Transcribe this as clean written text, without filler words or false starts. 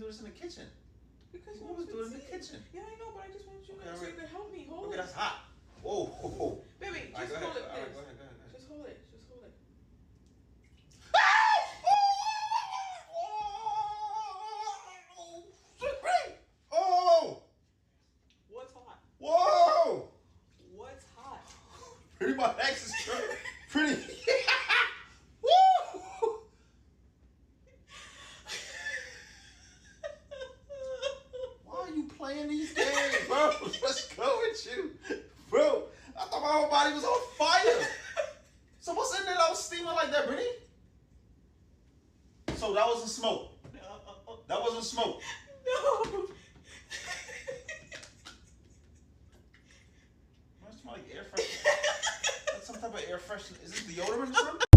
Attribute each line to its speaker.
Speaker 1: this in the kitchen.
Speaker 2: Because
Speaker 1: you always do it in the kitchen.
Speaker 2: Yeah, I know, but I just want you to so you can help me. Hold it.
Speaker 1: Okay, that's hot. Whoa, whoa, whoa.
Speaker 2: Baby, just hold it, please.
Speaker 1: All right, go ahead.
Speaker 2: Just hold it. Just hold it.
Speaker 1: Oh!
Speaker 2: What's hot?
Speaker 1: Whoa!
Speaker 2: What's hot?
Speaker 1: Pretty much X is pretty. Woo! Why are you playing these games, bro? Let's go with you, bro. I thought my whole body was on fire. So what's in there that was steaming like that, Brittany? So that wasn't smoke.
Speaker 2: No.
Speaker 1: That wasn't smoke.
Speaker 2: No.
Speaker 1: That smell like air freshener. That's some type of air freshener. Is this deodorant or something?